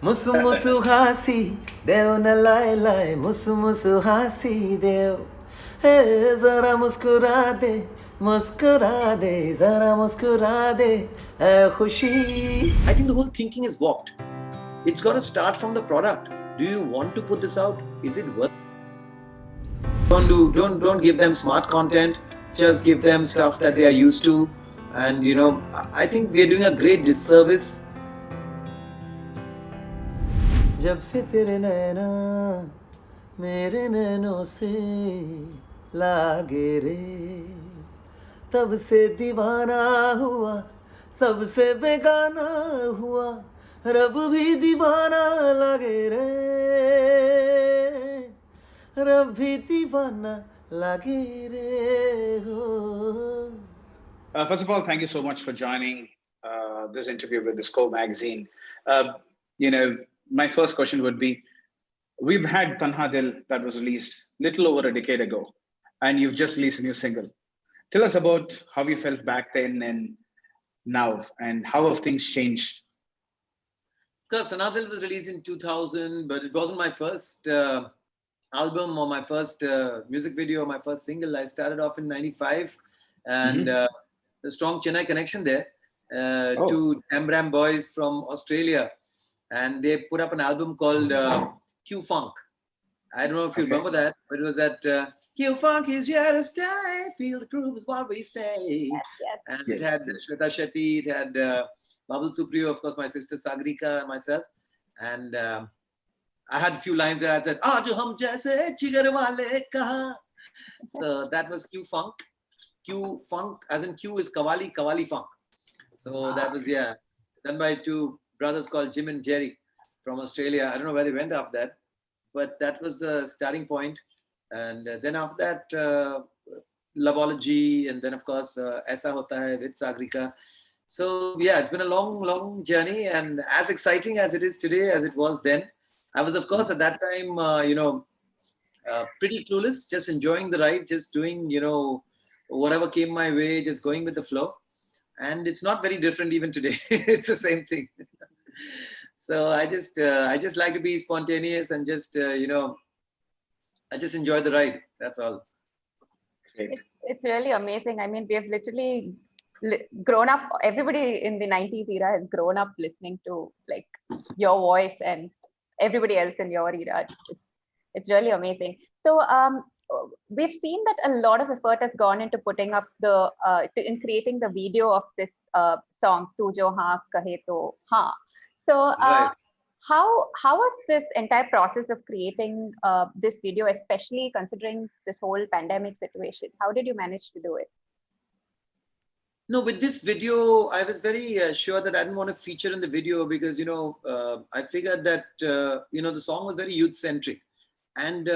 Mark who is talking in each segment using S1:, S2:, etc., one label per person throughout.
S1: Musu musu hasi deo na laए laए musu musu hasi deo हे जरा मुस्कुरा दे जरा मुस्कुरा दे ऐ खुशी. I think the whole thinking is warped. It's got to start from the product. Do you want to put this out? Is it worth? Don't give them smart content. Just give them stuff that they are used to. And I think we are doing a great disservice. जब से तेरे नैना मेरे नैनों से लागे रे तब से दीवाना हुआ सबसे बेगाना हुआ रब भी दीवाना लगे रे रब भी दीवाना लगे रे हो.
S2: First of all, thank you so much for joining this interview with the Score magazine. Uh, my first question would be, we've had Tanha Dil that was released little over a decade ago, and you've just released a new single. Tell us about how you felt back then and now, and how have things changed?
S1: Because Tanha Dil was released in 2000, but it wasn't my first album or my first music video or my first single. I started off in 95, and the strong Chennai connection there. Two Ambram boys from Australia, and they put up an album called Q Funk. I don't know if you remember that, but it was that Q Funk is here to stay. Feel the groove is what we say. And it had Shweta Shetty, it had Babul Supriyo, of course, my sister Sagrika, and myself. And I had a few lines there. I said, "Aaj hum jaise jigar wale kaha." So that was Q Funk. Q Funk, as in Q is Kawali, Kawali Funk. So that was, done by two brothers called Jim and Jerry from Australia. I don't know where they went after that, but that was the starting point. And then after that, Loveology, and then of course, Aisa Hota Hai with Sagrika. So yeah, it's been a long, long journey, and as exciting as it is today as it was then. I was, of course, at that time, pretty clueless, just enjoying the ride, just doing, whatever came my way, just going with the flow. And it's not very different even today. It's the same thing. So I just like to be spontaneous and just, I just enjoy the ride. That's all.
S3: It's really amazing. I mean, we have literally grown up, everybody in the 90s era has grown up listening to like your voice and everybody else in your era. It's really amazing. So we've seen that a lot of effort has gone into putting up in creating the video of this song, Tu Jo Haan Kahe To Haan. So how was this entire process of creating this video, especially considering this whole pandemic situation? How did you manage to do it?
S1: No, with this video, I was very sure that I didn't want to feature in the video because, I figured that, the song was very youth-centric. And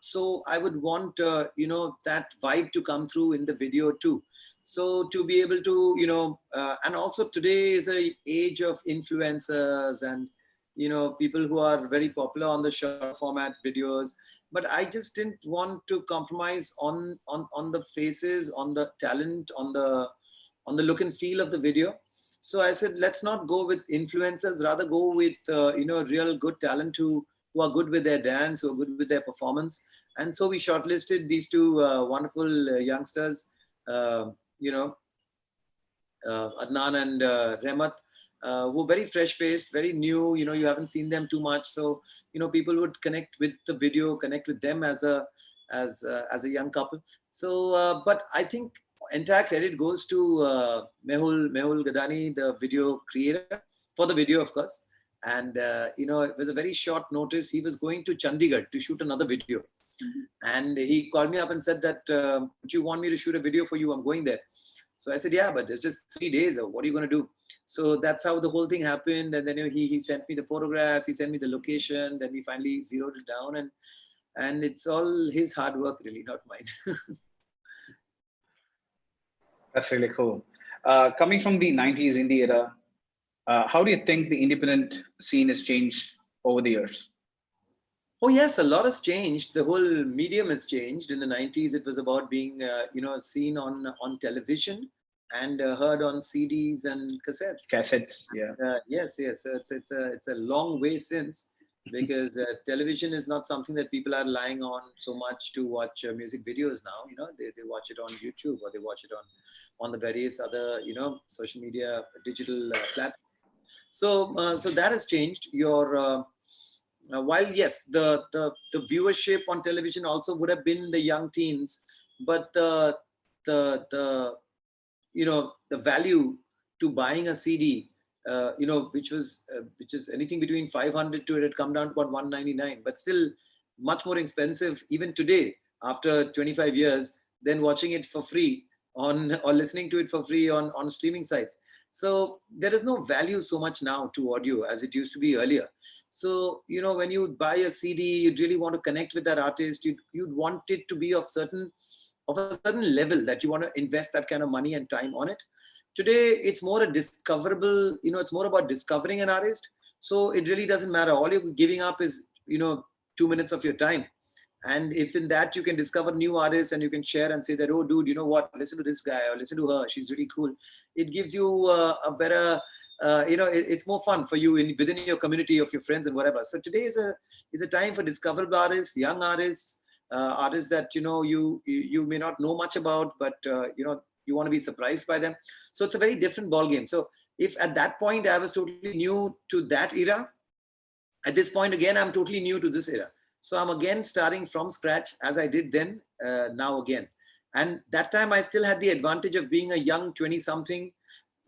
S1: so I would want, that vibe to come through in the video too. So to be able to, and also today is an age of influencers and, people who are very popular on the short format videos. But I just didn't want to compromise on the faces, on the talent, on the look and feel of the video. So I said, let's not go with influencers, rather go with, real good talent who are good with their dance, who are good with their performance. And so we shortlisted these two wonderful youngsters, Adnan and Rehmat, who are very fresh-faced, very new. You haven't seen them too much. So, people would connect with the video, connect with them as a young couple. So, but I think entire credit goes to Mehul Gadani, the video creator, for the video, of course. And, it was a very short notice. He was going to Chandigarh to shoot another video. And he called me up and said that, do you want me to shoot a video for you? I'm going there. So I said, yeah, but it's just 3 days. What are you going to do? So that's how the whole thing happened. And then he sent me the photographs. He sent me the location. Then we finally zeroed it down. And it's all his hard work, really, not mine.
S2: That's really cool. Coming from the 90s indie era, how do you think the independent scene has changed over the years?
S1: Oh yes, a lot has changed. The whole medium has changed. In the 90s, it was about being, seen on television, and heard on CDs and cassettes.
S2: Cassettes, yeah.
S1: Yes, yes. So it's a long way since, because television is not something that people are relying on so much to watch music videos now. They watch it on YouTube, or they watch it on the various other social media digital platforms. So that has changed. While yes, the viewership on television also would have been the young teens, but the the value to buying a CD, which is anything between 500 to, it had come down to about 199, but still much more expensive even today after 25 years than watching it for free on, or listening to it for free on streaming sites. So there is no value so much now to audio as it used to be earlier. So when you buy a CD, you'd really want to connect with that artist. You'd want it to be of a certain level that you want to invest that kind of money and time on it. Today, it's more a discoverable, it's more about discovering an artist. So it really doesn't matter. All you're giving up is, 2 minutes of your time. And if in that you can discover new artists and you can share and say that, oh, dude, you know what, listen to this guy or listen to her, she's really cool. It gives you a better, it's more fun for you within your community of your friends and whatever. So today is a time for discoverable artists, young artists, artists that you may not know much about, but you want to be surprised by them. So it's a very different ball game. So if at that point I was totally new to that era, at this point again I'm totally new to this era. So I'm again starting from scratch as I did then, now again. And that time I still had the advantage of being a young 20-something,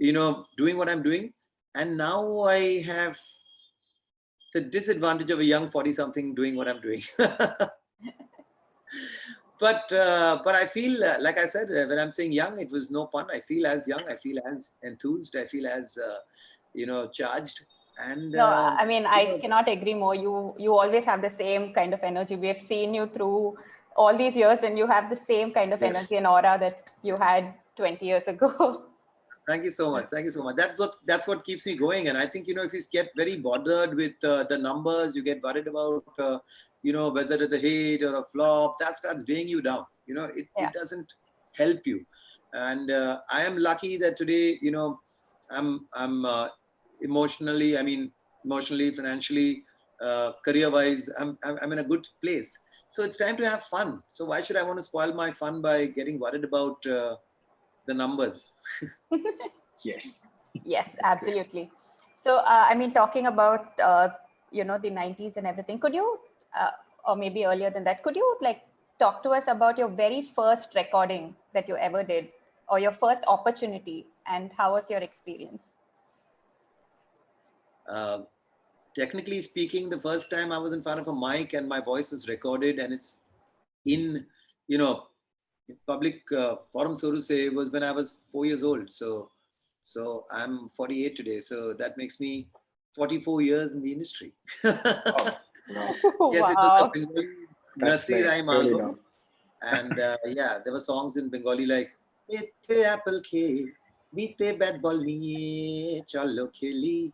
S1: doing what I'm doing. And now I have the disadvantage of a young 40-something doing what I'm doing. But I feel, like I said, when I'm saying young, it was no pun. I feel as young. I feel as enthused. I feel as, charged. And
S3: no, I mean, I cannot agree more. You always have the same kind of energy. We have seen you through all these years, and you have the same kind of energy and aura that you had 20 years ago.
S1: Thank you so much. Thank you so much. That's what keeps me going. And I think, if you get very bothered with the numbers, you get worried about, whether it's a hit or a flop, that starts weighing you down. It doesn't help you. And I am lucky that today, I'm emotionally, financially, career-wise, I'm in a good place. So it's time to have fun. So why should I want to spoil my fun by getting worried about the numbers?
S2: Yes.
S3: Yes, absolutely. So, talking about, the 90s and everything, could you, or maybe earlier than that, could you talk to us about your very first recording that you ever did, or your first opportunity, and how was your experience?
S1: Technically speaking, the first time I was in front of a mic and my voice was recorded and it's in, public forum, so to say, was when I was 4 years old. So I'm 48 today. So that makes me 44 years in the industry.
S2: Oh, wow.
S1: Yes, it was a Bengali nursery rhyme
S2: really
S1: album. And there were songs in Bengali like "Ete apple ke, bite bat ball niye chalo kheli."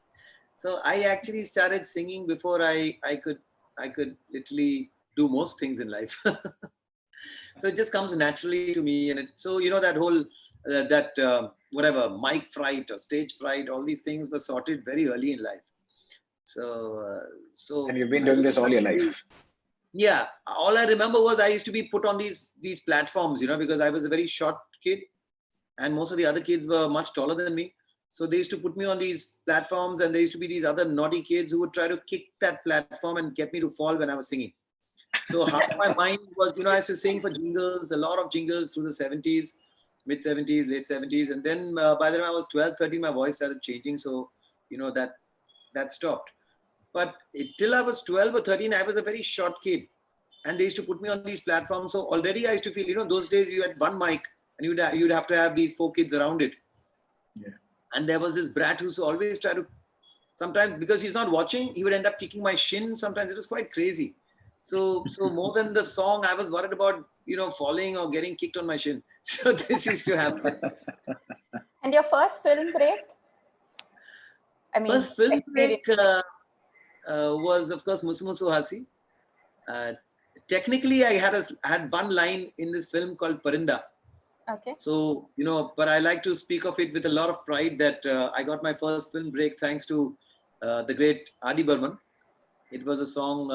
S1: So I actually started singing before I could literally do most things in life. So it just comes naturally to me, and so that whole whatever mic fright or stage fright, all these things were sorted very early in life. So
S2: and you've been doing this all your life.
S1: Yeah, all I remember was I used to be put on these platforms, because I was a very short kid, and most of the other kids were much taller than me. So they used to put me on these platforms, and there used to be these other naughty kids who would try to kick that platform and get me to fall when I was singing. So half my mind was, I used to sing for jingles, a lot of jingles through the 70s, mid 70s, late 70s. And then by the time I was 12, 13, my voice started changing. So, that stopped. But till I was 12 or 13, I was a very short kid. And they used to put me on these platforms. So already I used to feel, those days you had one mic and you'd have to have these 4 kids around it.
S2: Yeah.
S1: And there was this brat who always tried to, sometimes because he's not watching, he would end up kicking my shin. Sometimes it was quite crazy. So more than the song, I was worried about, falling or getting kicked on my shin. So this used to happen.
S3: And your first film break?
S1: First film break was, of course, Musu Musu Hasi. Technically, I had one line in this film called Parinda.
S3: Okay.
S1: So, but I like to speak of it with a lot of pride that I got my first film break thanks to the great Adi Burman. It was a song,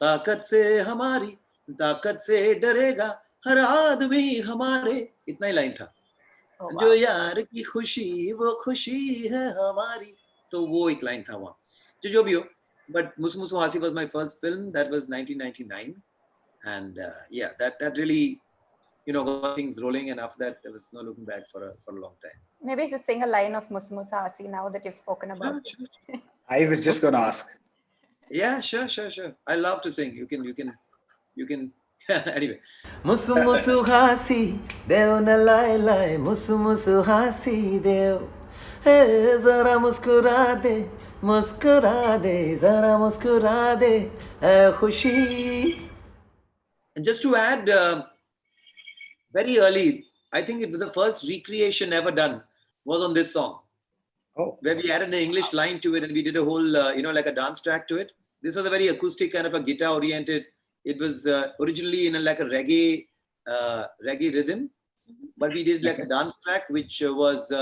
S1: ताकत से हमारी, ताकत से डरेगा हर आदमी हमारे, इतना ही line था.
S3: Oh,
S1: जो
S3: wow.
S1: यार की खुशी वो खुशी है हमारी, तो वो एक लाइन था वहाँ. जो भी हो, but Musu Musu Hasi was my first film. That was 1999, and yeah, that really got things rolling. And after that, there was no looking back for a long time.
S3: Maybe just sing a line of Musu Musu Hasi now that you've spoken about it.
S1: Sure.
S2: I was just going to ask.
S1: Yeah, sure. I love to sing. You can. Anyway. Musu musu hasi deo na lai lai, musu musu hasi deo. Hey, zara muskura de, zara muskura de, khushi. And just to add, very early, I think it was the first recreation ever done was on this song.
S2: Oh.
S1: Where we added an English line to it and we did a whole, like a dance track to it. This was a very acoustic kind of a guitar oriented. It was originally in like a reggae rhythm, but we did like a dance track, which was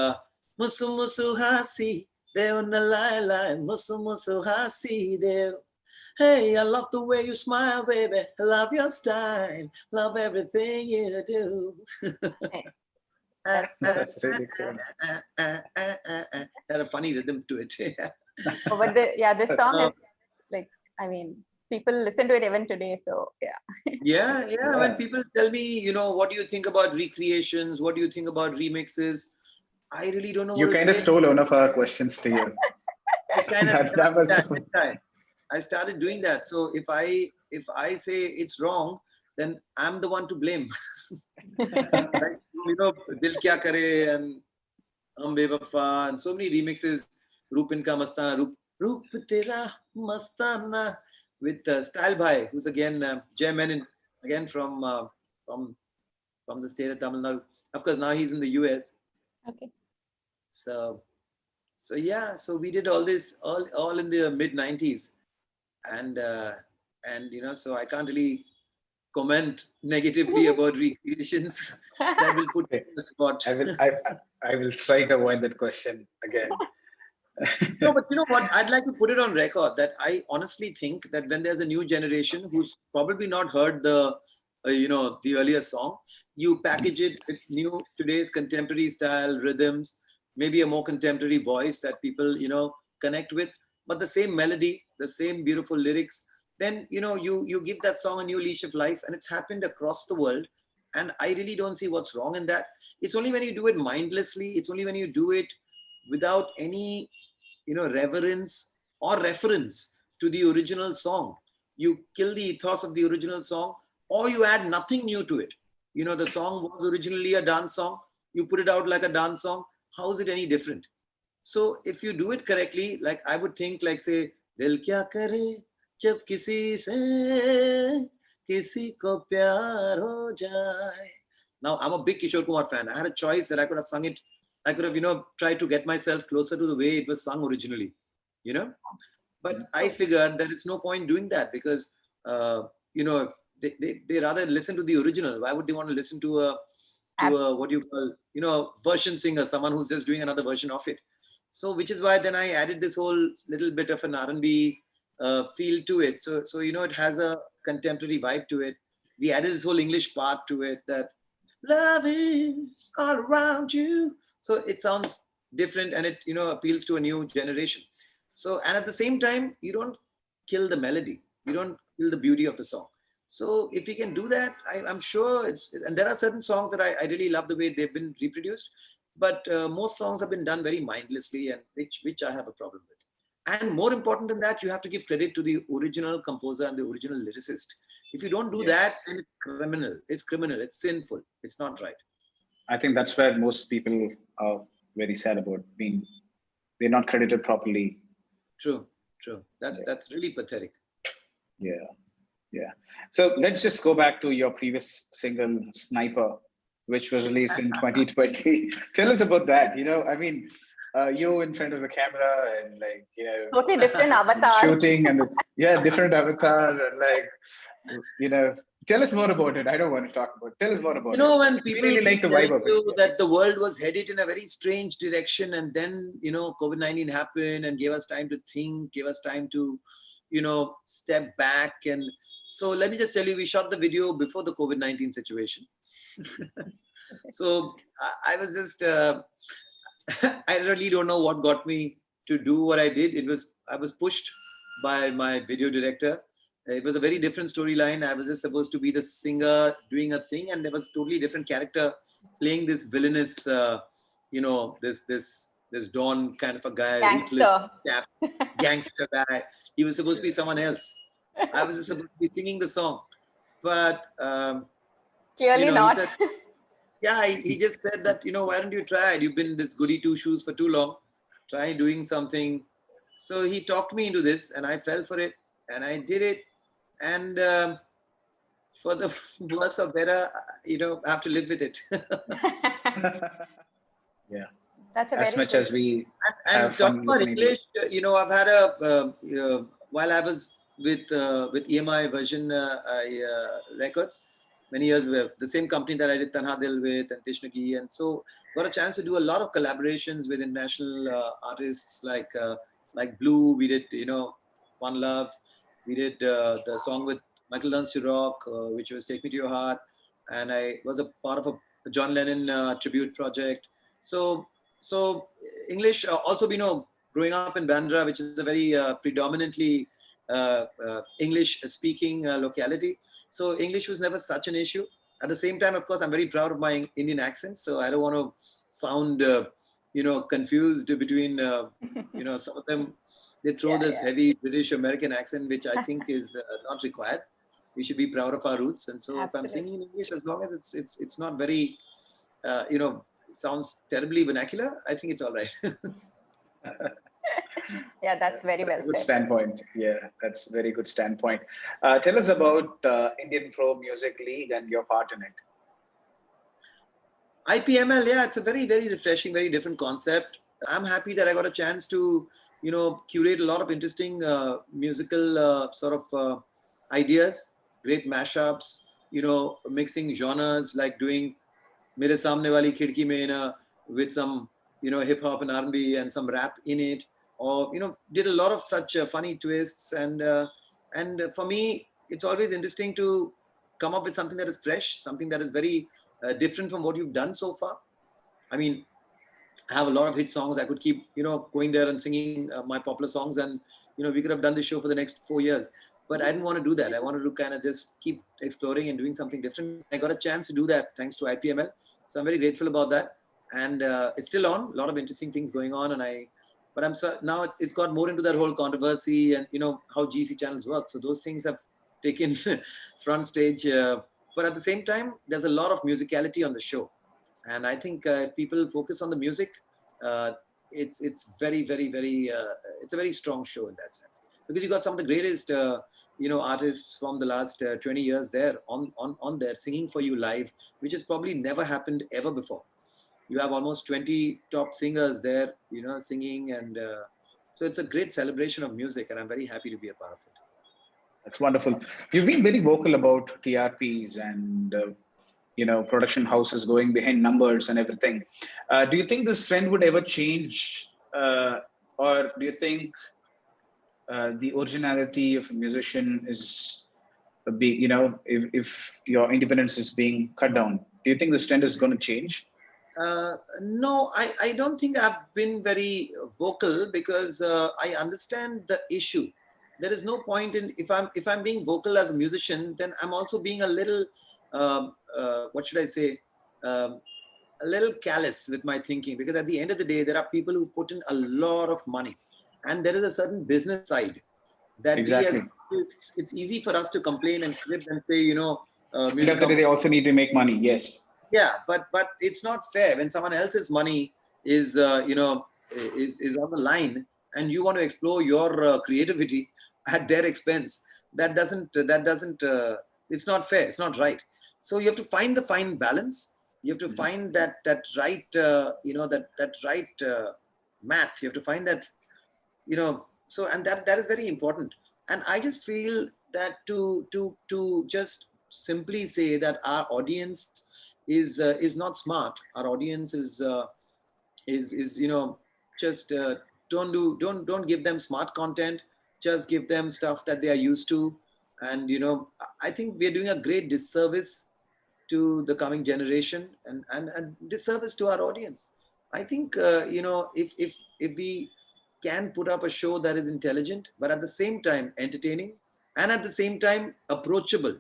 S1: Musu Musu Hasi Deo na lai lai, Musu Musu Hasi Deo. Hey, I love the way you smile, baby. I love your style. Love everything you do.
S2: That's really cool.
S1: Had a funny rhythm to it.
S3: Oh, but this song is like, I mean, people listen to it even today. So
S1: yeah. When people tell me, what do you think about recreations? What do you think about remixes? I really don't know.
S2: You kind of stole one of our questions to you.
S1: I started doing that. So if I say it's wrong, then I'm the one to blame. Like, Dil Kya Kare and Hum Bewafa and so many remixes. Roop Inka Mastana, Roop Tera Mastana with Style Bhai, who's again Jay Menon, again from the state of Tamil Nadu. Of course, now he's in the US.
S3: Okay.
S1: So yeah, so we did all this all in the mid 90s, and so I can't really comment negatively about recreations. That will put me in the spot.
S2: I will try to avoid that question again.
S1: No, but you know what? I'd like to put it on record that I honestly think that when there's a new generation who's probably not heard the the earlier song, you package it with new today's contemporary style rhythms, maybe a more contemporary voice that people connect with, but the same melody, the same beautiful lyrics, then you give that song a new leash of life, and it's happened across the world. And I really don't see what's wrong in that. It's only when you do it mindlessly, it's only when you do it without any reverence or reference to the original song, you kill the ethos of the original song, or you add nothing new to it. The song was originally a dance song, you put it out like a dance song. How is it any different? So if you do it correctly, like I would think, like say, Dil kya kare jab kisi se kisi ko pyar ho jaye. Now I'm a big Kishore Kumar fan. I had a choice that I could have sung it. I could have, tried to get myself closer to the way it was sung originally, But I figured that it's no point doing that because, they rather listen to the original. Why would they want to listen to a what you call, version singer, someone who's just doing another version of it? So, which is why then I added this whole little bit of an R&B feel to it. So it has a contemporary vibe to it. We added this whole English part to it that love is all around you. So it sounds different and it, appeals to a new generation. So, and at the same time, you don't kill the melody. You don't kill the beauty of the song. So if we can do that, I'm sure and there are certain songs that I really love the way they've been reproduced, but most songs have been done very mindlessly, and which I have a problem with. And more important than that, you have to give credit to the original composer and the original lyricist. If you don't do that, then it's criminal. It's criminal. It's sinful. It's not right.
S2: I think that's where most people are very sad about being, they're not credited properly.
S1: True. That's really pathetic.
S2: Yeah. So let's just go back to your previous single, Sniper, which was released in 2020. Tell us about that. I mean, you in front of the camera and
S3: totally different avatar.
S2: Shooting and different avatar and Tell us more about it. I don't want to talk about it. Tell us more about
S1: You know,
S2: it.
S1: when
S2: We
S1: people
S2: really like
S1: keep
S2: the
S1: telling
S2: vibe of it.
S1: you that the world was headed in a very strange direction, and then, you know, COVID-19 happened and gave us time to think, gave us time to, you know, step back. And so let me just tell you, we shot the video before the COVID-19 situation. So I was just, I really don't know what got me to do what I did. I was pushed by my video director. It was a very different storyline. I was just supposed to be the singer doing a thing, and there was totally different character playing this villainous, you know, this Don kind of a guy, ruthless,
S3: Gangster.
S1: gangster guy. He was supposed to be someone else. I was just supposed to be singing the song, but you
S3: Clearly
S1: know, he
S3: not.
S1: said, yeah, he just said that, you know, why don't you try it? You've been this goody two shoes for too long. Try doing something. So he talked me into this, and I fell for it, and I did it. And for the worse or better, you know, I have to live with it.
S2: Yeah.
S3: That's a
S2: As
S3: very
S2: much
S3: good.
S2: as we
S1: And
S2: have
S1: talking
S2: fun
S1: about
S2: listening to it.
S1: English, you know, I've had while I was with EMI version records many years with the same company that I did Tanha Dil with and Tishnaki, and so got a chance to do a lot of collaborations with international artists like Blue. We did, you know, One Love. We did the song with Michael Learns to Rock, which was Take Me to Your Heart, and I was a part of a John Lennon tribute project. So English also, you know, growing up in Bandra, which is a very predominantly English speaking locality. So English was never such an issue. At the same time, of course, I'm very proud of my Indian accent. So I don't want to sound, you know, confused between, you know, some of them, they throw
S3: Yeah,
S1: this
S3: yeah.
S1: heavy British American accent, which I think is not required. We should be proud of our roots. And so if I'm
S3: Absolutely.
S1: singing in English, as long as it's not very, you know, sounds terribly vernacular, I think it's all right.
S3: Yeah, that's very well
S2: Good
S3: said.
S2: standpoint. Yeah, that's very good standpoint. Tell us about Indian Pro Music League and your part in it.
S1: IPML, yeah, it's a very, very refreshing, very different concept. I'm happy that I got a chance to, you know, curate a lot of interesting musical sort of ideas, great mashups, you know, mixing genres, like doing Mere Samne Wali Khidki Mein with some, you know, hip hop and R&B and some rap in it, or, you know, did a lot of such funny twists. And for me, it's always interesting to come up with something that is fresh, something that is very different from what you've done so far. I mean, I have a lot of hit songs. I could keep, you know, going there and singing my popular songs, and, you know, we could have done this show for the next 4 years. But I didn't want to do that. I wanted to kind of just keep exploring and doing something different. I got a chance to do that thanks to IPML, so I'm very grateful about that. And it's still on. A lot of interesting things going on, but I'm so now it's got more into that whole controversy and, you know, how GC channels work. So those things have taken front stage. But at the same time, there's a lot of musicality on the show, and I think if people focus on the music, uh, it's very, very, very it's a very strong show in that sense, because you got some of the greatest you know, artists from the last 20 years there on there singing for you live, which has probably never happened ever before. You have almost 20 top singers there, you know, singing, and so it's a great celebration of music, and I'm very happy to be a part of it.
S2: That's wonderful. You've been very vocal about TRPs and production houses going behind numbers and everything. Do you think this trend would ever change, or do you think the originality of a musician is if your independence is being cut down, do you think this trend is going to change?
S1: No, I don't think I've been very vocal, because I understand the issue. There is no point in, if I'm being vocal as a musician, then I'm also being a little what should I say, um, a little callous with my thinking, because at the end of the day, there are people who put in a lot of money, and there is a certain business side that we as,
S2: Exactly.
S1: it's easy for us to complain and crib and say, you know,
S2: End
S1: music
S2: of the day,
S1: companies.
S2: they also need to make money. Yes.
S1: Yeah, but it's not fair when someone else's money is you know, is on the line, and you want to explore your creativity at their expense. That doesn't it's not fair, it's not right. So you have to find the fine balance. You have to
S2: Mhm.
S1: find that right you know, that right math. You have to find that, you know, so, and that is very important. And I just feel that to just simply say that our audience is not smart. Our audience is just don't give them smart content. Just give them stuff that they are used to. And I think we're doing a great disservice to the coming generation, and disservice to our audience. I think if we can put up a show that is intelligent but at the same time entertaining and at the same time approachable.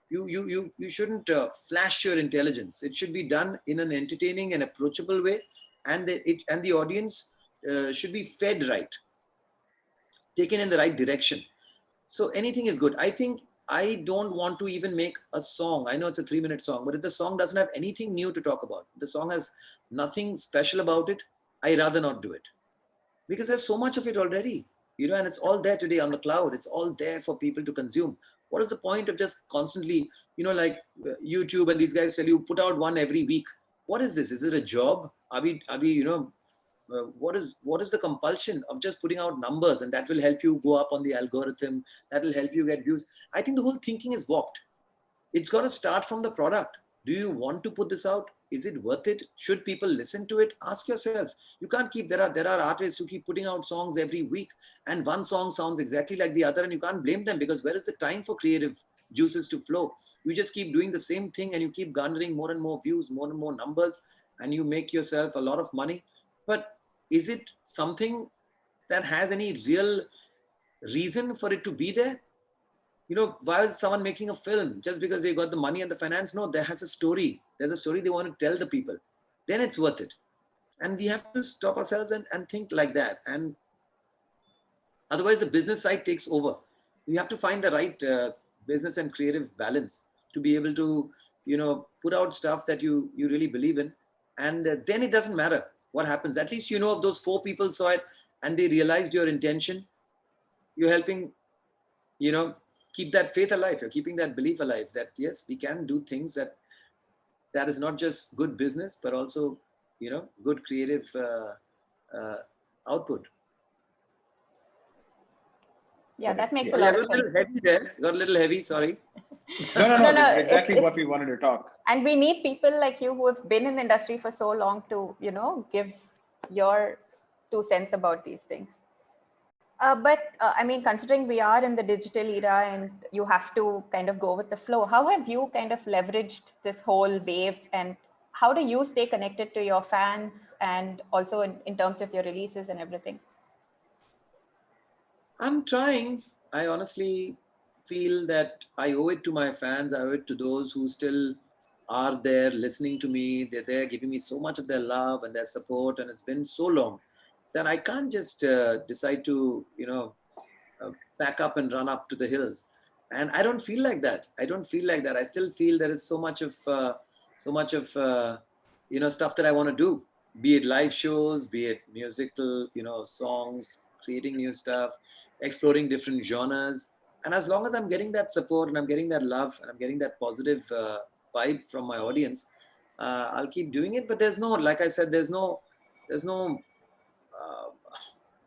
S1: You shouldn't flash your intelligence. It should be done in an entertaining and approachable way, and the audience should be fed right, taken in the right direction. So anything is good. I think I don't want to even make a song. I know it's a 3-minute song, but if the song doesn't have anything new to talk about, the song has nothing special about it, I rather not do it, because there's so much of it already, and it's all there today on the cloud. It's all there for people to consume. What is the point of just constantly, like YouTube and these guys tell you, put out one every week? What is this? Is it a job? Are we, what is the compulsion of just putting out numbers and that will help you go up on the algorithm? That will help you get views. I think the whole thinking is warped. It's got to start from the product. Do you want to put this out? Is it worth it? Should people listen to it? Ask yourself. You can't keep, there are artists who keep putting out songs every week and one song sounds exactly like the other, and you can't blame them, because where is the time for creative juices to flow? You just keep doing the same thing and you keep garnering more and more views, more and more numbers, and you make yourself a lot of money. But is it something that has any real reason for it to be there? Why is someone making a film just because they got the money and the finance? No, there has a story. There's a story they want to tell the people. Then it's worth it. And we have to stop ourselves and think like that. And otherwise, the business side takes over. You have to find the right business and creative balance to be able to, put out stuff that you really believe in. And then it doesn't matter what happens. At least if those 4 people saw it and they realized your intention, you're helping, keep that faith alive. You're keeping that belief alive that yes, we can do things that is not just good business, but also, good creative output.
S3: Yeah, that makes a lot of sense.
S1: Got a little heavy there. Got a little heavy. Sorry.
S2: No. This is exactly what we wanted to talk.
S3: And we need people like you who have been in the industry for so long to, give your 2 cents about these things. But I mean, considering we are in the digital era and you have to kind of go with the flow, how have you kind of leveraged this whole wave, and how do you stay connected to your fans and also in terms of your releases and everything?
S1: I'm trying. I honestly feel that I owe it to my fans. I owe it to those who still are there listening to me. They're there giving me so much of their love and their support. And it's been so long that I can't just decide to, pack up and run up to the hills. And I don't feel like that. I still feel there is so much of stuff that I want to do, be it live shows, be it musical, songs, creating new stuff, exploring different genres. And as long as I'm getting that support and I'm getting that love and I'm getting that positive vibe from my audience, I'll keep doing it. But there's no, like I said, there's no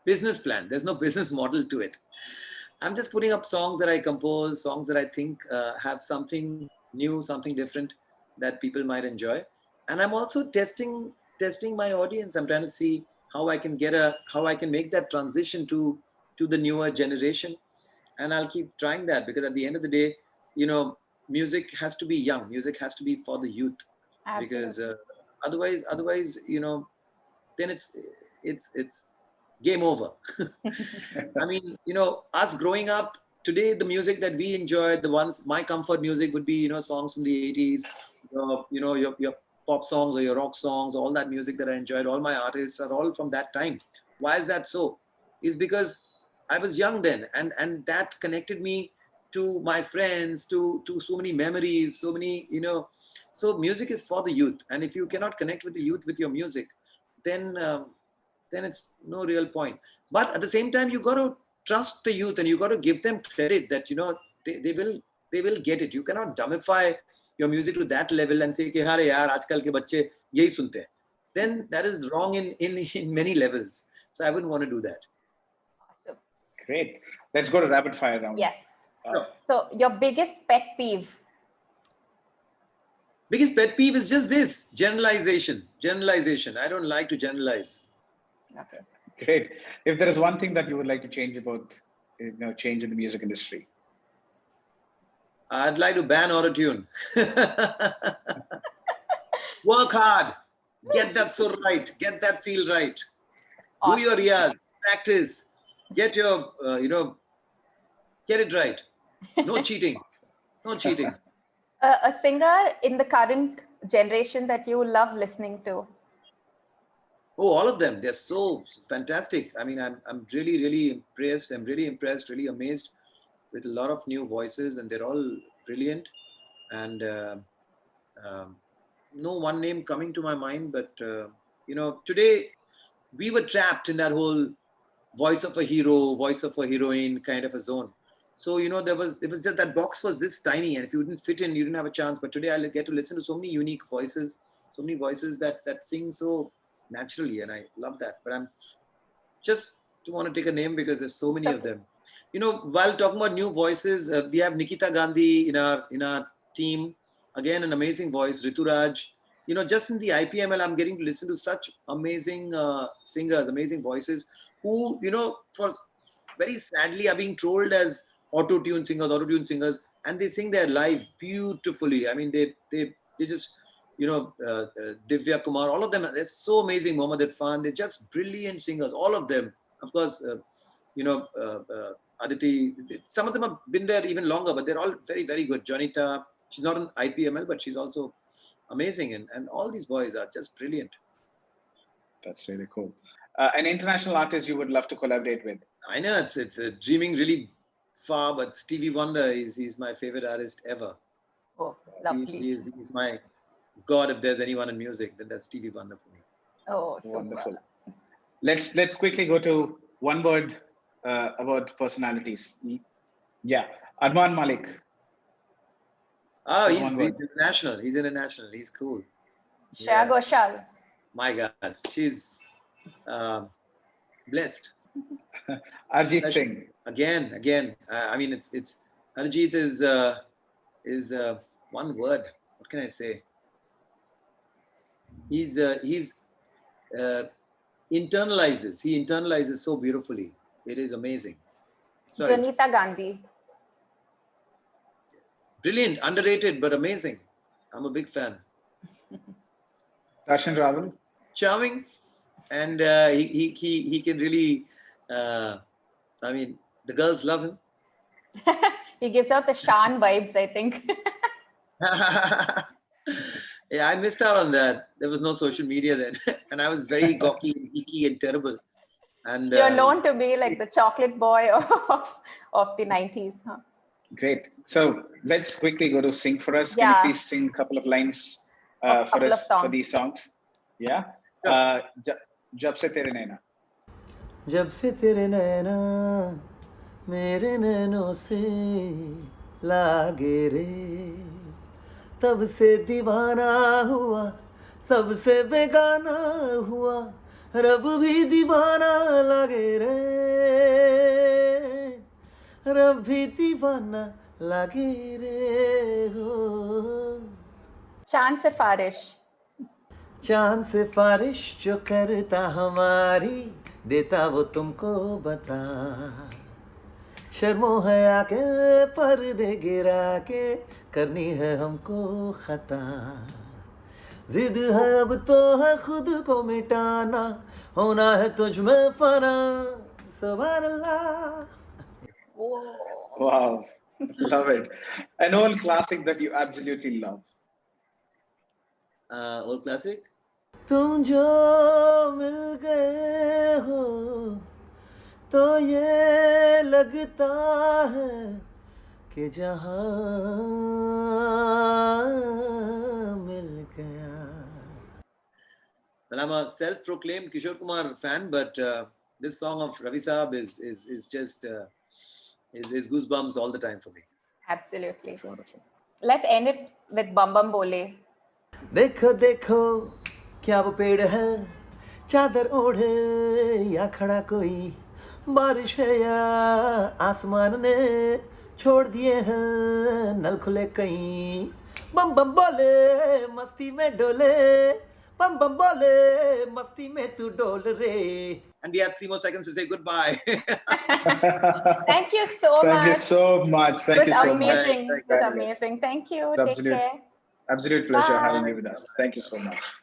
S1: business plan. There's no business model to it. I'm just putting up songs that I compose, songs that I think have something new, something different that people might enjoy. And I'm also testing my audience. I'm trying to see how I can make that transition to the newer generation. And I'll keep trying that, because at the end of the day, music has to be young. Music has to be for the youth.
S3: Absolutely.
S1: Because otherwise, then it's game over. I mean, us growing up today, the music that we enjoyed, my comfort music would be, songs from the 80s, your pop songs or your rock songs, all that music that I enjoyed, all my artists are all from that time. Why is that so? Is because I was young then, and that connected me to my friends, to so many memories, so many, so music is for the youth. And if you cannot connect with the youth with your music, then it's no real point. But at the same time, you got to trust the youth and you got to give them credit that, they will get it. You cannot dumbify your music to that level and say, "Ki, "Hare yaar, aajkal ke bacche yahi sunte hain." Then that is wrong in many levels. So I wouldn't want to do that.
S3: Awesome.
S2: Great. Let's go to rapid fire round.
S3: Yes. So your biggest pet peeve?
S1: Biggest pet peeve is just this generalization. Generalization. I don't like to generalize.
S3: Okay.
S2: Great. If there is one thing that you would like to change about, change in the music industry.
S1: I'd like to ban autotune. Work hard. Get that sur right. Get that feel right. Do your riyaz. Practice. Get your, get it right. No cheating. No cheating.
S3: A singer in the current generation that you love listening to?
S1: Oh, all of them. They're so fantastic. I mean, I'm really, really impressed. I'm really impressed, really amazed with a lot of new voices, and they're all brilliant. And no one name coming to my mind, but today we were trapped in that whole voice of a hero, voice of a heroine kind of a zone. So it was just that box was this tiny, and if you didn't fit in, you didn't have a chance. But today I get to listen to so many unique voices, so many voices that sing so naturally, and I love that. But I'm just to want to take a name because there's so many of them. While talking about new voices, we have Nikita Gandhi in our team. Again, an amazing voice. Rituraj. Just in the IPML, I'm getting to listen to such amazing singers, amazing voices who, for very sadly are being trolled as auto-tune singers, and they sing their live beautifully. I mean, they just, Divya Kumar, all of them, they're so amazing. Mohammad Irfan, they're just brilliant singers, all of them. Of course, Aditi, some of them have been there even longer, but they're all very, very good. Janita, she's not an IPML, but she's also amazing. And all these boys are just brilliant.
S2: That's really cool. An international artist you would love to collaborate with?
S1: I know it's dreaming really far, but Stevie Wonder he's my favorite artist ever.
S3: Oh, lovely.
S1: He's my God. If there's anyone in music, then that's Stevie Wonder for me.
S3: Oh, super.
S2: Wonderful. Let's quickly go to one word about personalities. Yeah, Arman Malik.
S1: Oh, he's international. He's international. He's cool.
S3: Shreya Ghoshal.
S1: My God, she's blessed.
S2: Arjit Singh.
S1: Again. I mean, it's Arjit is one word. What can I say? He's internalizes. He internalizes so beautifully. It is amazing. Sorry.
S3: Janita Gandhi.
S1: Brilliant, underrated, but amazing. I'm a big fan.
S2: Darshan Rawal.
S1: Charming, and he can really. I mean, the girls love him.
S3: He gives out the Shaan vibes, I think.
S1: Yeah, I missed out on that. There was no social media then, and I was very gawky and geeky and terrible. And
S3: you're known to be like the chocolate boy of the 90s, huh?
S2: Great. So let's quickly go to sing for us. Can you please sing a couple of lines for us for these songs? Yeah. जब से तेरे नैना.
S4: जब से तेरे नैना मेरे नैनों से लागे रे, तब से दीवाना हुआ, सबसे बेगाना हुआ, रब भी दीवाना लगे रे, रब भी दीवाना लगे रे हो.
S3: चांद सिफारिश.
S4: चांद सिफारिश जो करता हमारी, देता वो तुमको बता, शर्मो है आके पर्दे गिरा के, करनी है हमको खता, जिद है अब तो है खुद को मिटाना, होना है तुझ में फना, सुभान अल्लाह.
S2: Wow, love it. An old classic that you absolutely love.
S1: Old classic.
S4: तुम जो मिल गए हो तो ये लगता है कि जहां मिल गया.
S1: Well, I'm a self-proclaimed Kishore Kumar fan, but this song of Ravi Saab is just is goosebumps all the time for me.
S3: Absolutely. Let's end it with Bam Bam Bole.
S4: देखो देखो क्या वो पेड़ है, चादर ओढ़े या खड़ा कोई, बारिश है या आसमान ने छोड़ दिए हैं नल खुले कहीं, बम बम बोले मस्ती में डोले बम बम बोले मस्ती में तू डोल रे.
S1: And we have 3 more seconds to say goodbye.
S3: Thank you so
S2: Thank you
S3: much.
S2: so much. Thank you so much.
S3: Amazing. It was amazing. Thank you.
S2: It's
S3: Take care.
S2: absolute pleasure
S3: Bye.
S2: having you with us. Thank you so much.